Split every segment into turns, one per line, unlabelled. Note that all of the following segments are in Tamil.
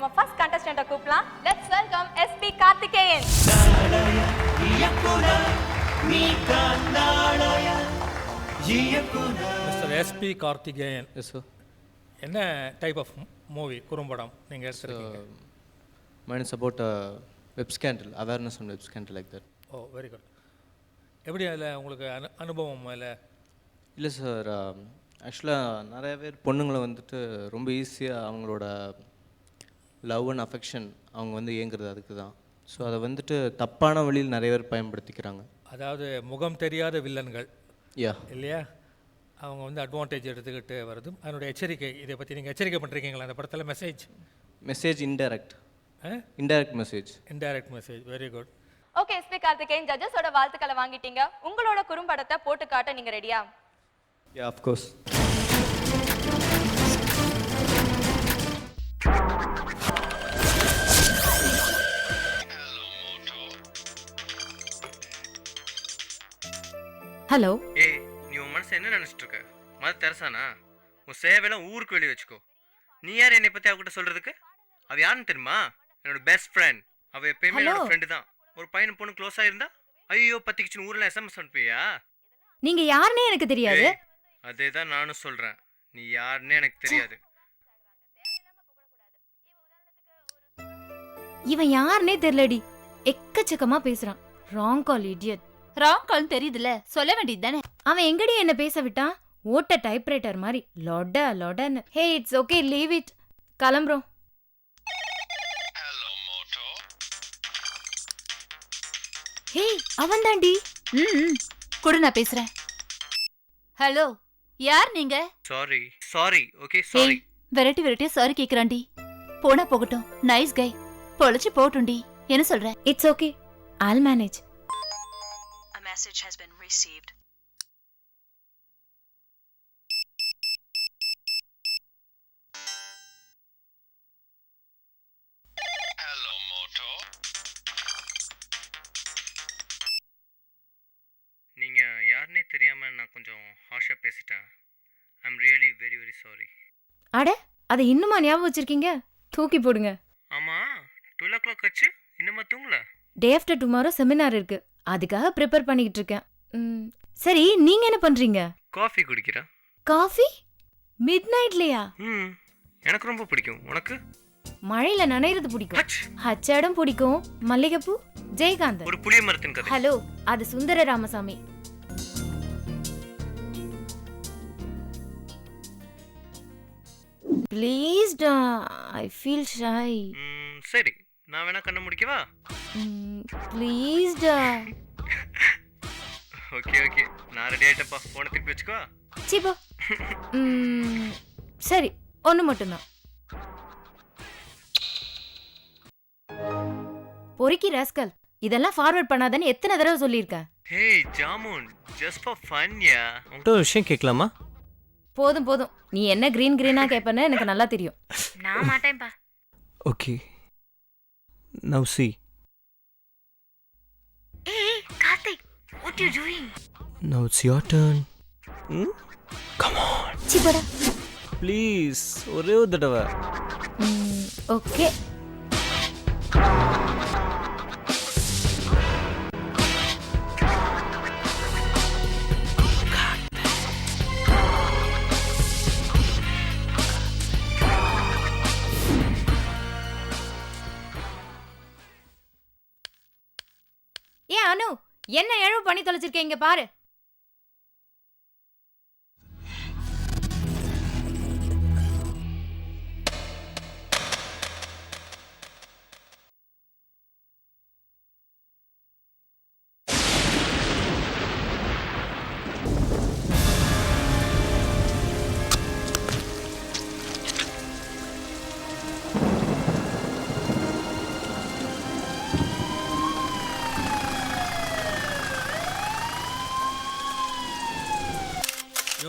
நம்ம ஃபர்ஸ்ட் கண்டஸ்டன்ட்ட கூப்பிடலாம். Let's welcome SP Karthikeyan.
Mister SP Karthikeyan.
Yes sir.
என்ன டைப் ஆஃப் மூவி குறும்படம் நீங்கள் எடுத்துருக்கீங்க?
Mine is about web scandal, awareness on web scandal like that.
Oh very good. எப்படி அதில் உங்களுக்கு அனுபவம் அதில்?
இல்லை சார், ஆக்சுவலாக நிறைய பேர் பொண்ணுங்களை வந்துட்டு ரொம்ப ஈஸியாக அவங்களோட லவ் அண்ட் அஃபெக்ஷன் அவங்க வந்து ஏங்குறது அதுக்கு தான். ஸோ அதை வந்துட்டு தப்பான வழியில் நிறைய பேர் பயன்படுத்திக்கிறாங்க.
அதாவது முகம் தெரியாத வில்லன்கள் இல்லையா, அவங்க வந்து அட்வான்டேஜ் எடுத்துக்கிட்டு வருது. அதனுடைய எச்சரிக்கை, இதை பற்றி நீங்கள் எச்சரிக்கை பண்ணுறீங்களா அந்த படத்தில்? Message indirect message. Very good.
Okay SP Karthikeyan, ஜட்ஜஸோட வாழ்த்துக்களை வாங்கிட்டீங்க. உங்களோட குறும்படத்தை போட்டு காட்ட நீங்க ரெடியா?
Yeah of course.
ஹலோ.
ஏய், நீ உன் மனசு என்ன நினைச்சிட்டு இருக்க? மதர் தெரசானா? உன் சேவையெல்லாம் ஊருக்கு வெளியே வச்சுக்கோ. நீ யார் என்னை பற்றி அவகிட்ட சொல்கிறதுக்கு? அவ யாருன்னு தெரியுமா? என்னோட பெஸ்ட் ஃப்ரெண்ட். அவள் எப்பயுமே என்னோட ஃப்ரெண்டு தான். ஒரு பையன் பொண்ணு க்ளோஸாக இருந்தா ஐயோ பத்திக்கிச்சுன்னு ஊரில் எஸ்எம்எஸ் அனுப்பியா?
நீங்க யாருன்னே எனக்கு தெரியாது.
அதே தான் நானும் சொல்கிறேன், நீ யாருன்னே எனக்கு தெரியாது.
இவன் யாருன்னே தெரியலடி, எக்கச்சக்கமா பேசுறான். ராங் கால் இடியட்.
ராங் கால் தெரியுதுல, சொல்ல வேண்டியது தானே.
அவன் எங்கடி என்ன பேச விட்டான்? ஓட்ட டைப்ரைட்டர் மாதிரி லொடன்னு. Hey it's okay, leave it. கிளம்புறோம். ஹே அவன் தாண்டி.
கூட நான் பேசுறேன். ஹலோ, யார் நீங்க?
Sorry okay sorry.
Variety sorry கேக்குறான்டி. போனா போகட்டும், நைஸ் கை. பொழைச்சு போட்டுண்டி. என்ன சொல்ற?
It's okay, I'll manage.
A message has been received.
Hello Moto. நீங்க யாருன்னே தெரியாம நான் கொஞ்சம் ஹார்ஷா பேசிட்டேன். I'm really very very sorry.
அட, அதை இன்னுமா ஞாபகம் வச்சிருக்கீங்க? தூக்கி போடுங்க.
ஆமா, 12 o'clock ஆச்சு, இன்னுமா தூங்கல?
டே ஆஃப்டர் டுமாரோ செமினார் இருக்கு, அதுக்காக ப்ரிப்பேர் பண்ணிக்கிட்டு இருக்கேன். சரி, நீங்க என்ன பண்றீங்க?
காஃபி குடிக்கிறேன்.
காஃபி? மிட் நைட்லயா?
எனக்கு ரொம்ப பிடிக்கும். உனக்கு?
மழையில நனையிறது பிடிக்கும். ஹச்சாடம் பிடிக்கும். மல்லிகைப்பூ? ஜெயகாந்தன்.
ஒரு புளிய மரத்தின் கதை.
ஹலோ, அது சுந்தர ராமசாமி. ப்ளீஸ் டா, ஐ ஃபீல் ஷை.
சரி, நான் வேணா கண்ண முடிக்கவா?
ப்ளீஸ் டா.
ஓகே நான் ரெடி ஆயிட்டப்பா. போன திருப்பி வச்சுக்கோ.
சிப்போ. சரி, ஒன்று மட்டும்தான். பொறுக்கி ராஸ்கல், இதெல்லாம் ஃபார்வர்ட் பண்ணாதன்னு எத்தனை தடவை சொல்லியிருக்கேன்.
Hey Jamun, just for fun yeah. உன்கிட்ட ஒரு விஷயம் கேட்கலாமா?
போதும், நீ என்ன கிரீனா கேட்பன்னு எனக்கு நல்லா தெரியும். நான் மாட்டேன்பா.
Okay, now see.
Hey Karthik, what you doing?
Now it's your turn. Come on.
சிபடா.
Please, ஒரே ஒரு தடவை.
ஓகே. அனு, என்ன எழுவு பண்ணி தொலைச்சிருக்கீங்க பாரு.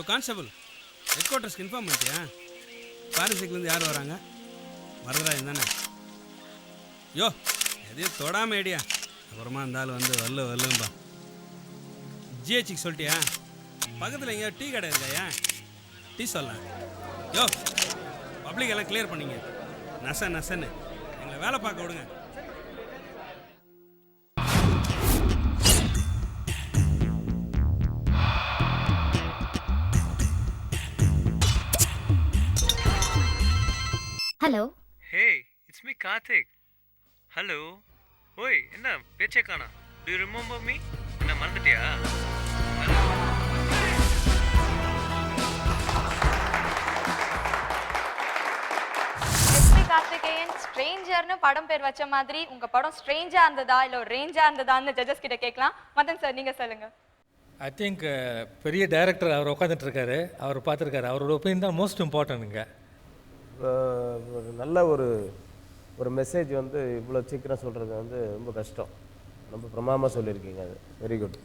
கான்ஸ்டபிள், ஹெட் குவார்ட்டர்ஸ்க்கு இன்ஃபார்ம் பண்ணிட்டியா? பாரிசிக்லேருந்து யார் வராங்க? வரதராஜன் தானே? யோ, எதையும் தொடாம ஐடியா. அப்புறமா இருந்தாலும் வந்து வரலும்பா. ஜிஹெச்சுக்கு சொல்லிட்டியா? பக்கத்தில் எங்கேயா டீ கடை இருக்காயா? டீ சொல்லலாம். யோ, பப்ளிக் எல்லாம் கிளியர் பண்ணிங்க. நசன்னு எங்களை வேலை பார்க்க விடுங்க.
Hello.
Hey it's me Karthik. Hello. ஓய் என்ன பேச்சே காணா? To you remember me? என்ன மறந்துட்டியா?
எஸ்பி கார்த்திகேயன் ஸ்ட்ரேஞ்சர்னு படம் பேர் வச்ச மாதிரி உங்க படம் ஸ்ட்ரேஞ்சா இருந்ததா இல்ல ஒரு ரேஞ்சா இருந்ததான்னு ஜட்ஜஸ் கிட்ட கேட்கலாம். மதன் சார் நீங்க சொல்லுங்க.
ஐ திங்க் பெரிய டைரக்டர் அவர் உட்காந்துட்டு இருக்காரு, அவர் பார்த்துருக்காரு, அவரோட ஒப்பீனியன் தான் மோஸ்ட் இம்பார்ட்டன்ட்டுங்க.
ஒரு நல்ல ஒரு மெசேஜ் வந்து இவ்வளோ சீக்கிரம் சொல்கிறது வந்து ரொம்ப கஷ்டம். ரொம்ப பிரமாதமாக சொல்லியிருக்கீங்க, அது வெரி குட்.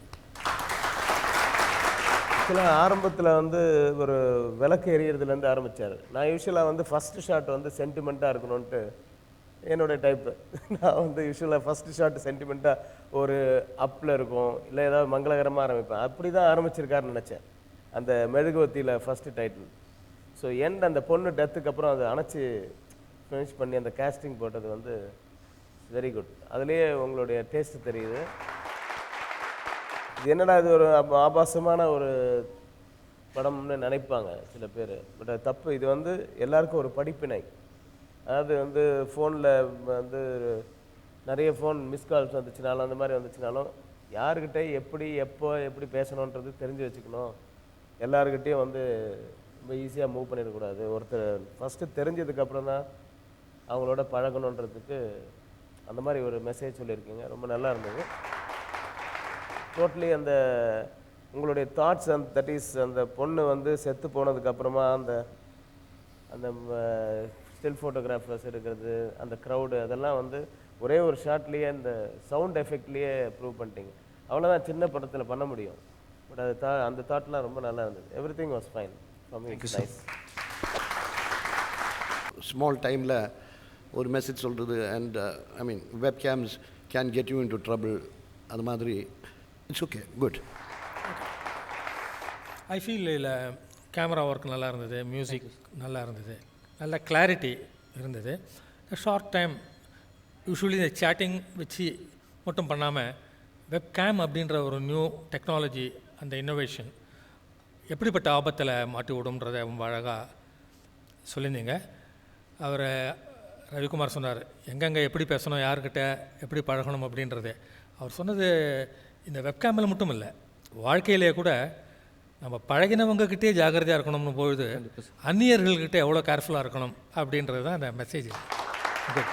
ஆக்சுவலாக ஆரம்பத்தில் வந்து ஒரு விளக்கு எரியறதுலேருந்து ஆரம்பித்தார். நான் யூஸ்வலாக வந்து ஃபஸ்ட்டு ஷாட் வந்து சென்டிமெண்ட்டாக இருக்கணும்ன்ட்டு என்னுடைய டைப்பு. நான் வந்து யூஸ்வலாக ஃபஸ்ட்டு ஷாட் சென்டிமெண்ட்டாக ஒரு அப்பில் இருக்கும், இல்லை ஏதாவது மங்களகரமாக ஆரம்பிப்பேன். அப்படி தான் ஆரம்பிச்சிருக்காருன்னு நினச்சேன் அந்த மெழுகுவத்தியில் ஃபஸ்ட்டு டைட்டில். ஸோ எண்ட் அந்த பொண்ணு டெத்துக்கு அப்புறம் அதை அணைச்சி ஃபினிஷ் பண்ணி அந்த கேஸ்டிங் போட்டது வந்து வெரி குட். அதுலேயே உங்களுடைய டேஸ்ட்டு தெரியுது. இது என்னடா இது ஒரு ஆபாசமான ஒரு படம்னு நினைப்பாங்க சில பேர், பட் அது தப்பு. இது வந்து எல்லாருக்கும் ஒரு படிப்பினை. அதாவது வந்து ஃபோனில் வந்து நிறைய ஃபோன் மிஸ் கால்ஸ் வந்துச்சுனாலும் அந்த மாதிரி வந்துச்சுனாலும் யாருக்கிட்ட எப்படி எப்போ எப்படி பேசணுன்றது தெரிஞ்சு வச்சுக்கணும். எல்லாருக்கிட்டேயும் வந்து ரொம்ப ஈஸியாக மூவ் பண்ணிடக்கூடாது. ஒருத்தர் ஃபஸ்ட்டு தெரிஞ்சதுக்கப்புறம் தான் அவங்களோட பழகணுன்றதுக்கு அந்த மாதிரி ஒரு மெசேஜ் சொல்லியிருக்கீங்க, ரொம்ப நல்லா இருந்தது. டோட்டலி அந்த உங்களுடைய தாட்ஸ் தட் இஸ் அந்த பொண்ணு வந்து செத்து போனதுக்கப்புறமா அந்த அந்த ஸ்டில் ஃபோட்டோகிராஃபர்ஸ் எடுக்கிறது, அந்த க்ரௌடு, அதெல்லாம் வந்து ஒரே ஒரு ஷாட்லேயே அந்த சவுண்ட் எஃபெக்ட்லேயே ப்ரூவ் பண்ணிட்டீங்க. அவ்வளோதான் சின்ன படத்தில் பண்ண முடியும். பட் அது அந்த தாட்லாம் ரொம்ப நல்லா இருந்தது. Every thing was fine. Nice.
Small டைமில் ஒரு மெசேஜ் சொல்கிறது and I mean web games can get you in to trouble, அது மாதிரி it's okay, good.
I feel இல்லை கேமரா ஒர்க் நல்லா இருந்தது, மியூசிக் நல்லா இருந்தது, நல்ல கிளாரிட்டி இருந்தது. ஷார்ட் டைம் யூஸ்வலி இந்த சேட்டிங் வச்சு மட்டும் பண்ணாமல் வெப் கேம் அப்படின்ற ஒரு நியூ டெக்னாலஜி, அந்த இன்னோவேஷன் எப்படிப்பட்ட ஆபத்தில் மாட்டி விடும்ன்றதை ரொம்ப அழகாக சொல்லியிருந்தீங்க. அவர் ரவிக்குமார் சொன்னார் எங்கெங்கே எப்படி பேசணும், யார்கிட்ட எப்படி பழகணும் அப்படின்றது. அவர் சொன்னது இந்த வெப்கேமில் மட்டும் இல்லை, வாழ்க்கையிலே கூட நம்ம பழகினவங்கக்கிட்டே ஜாக்கிரதையாக இருக்கணும்னு பொழுது அந்நியர்கள்கிட்ட எவ்வளோ கேர்ஃபுல்லாக இருக்கணும் அப்படின்றது தான் அந்த மெசேஜ். குட்.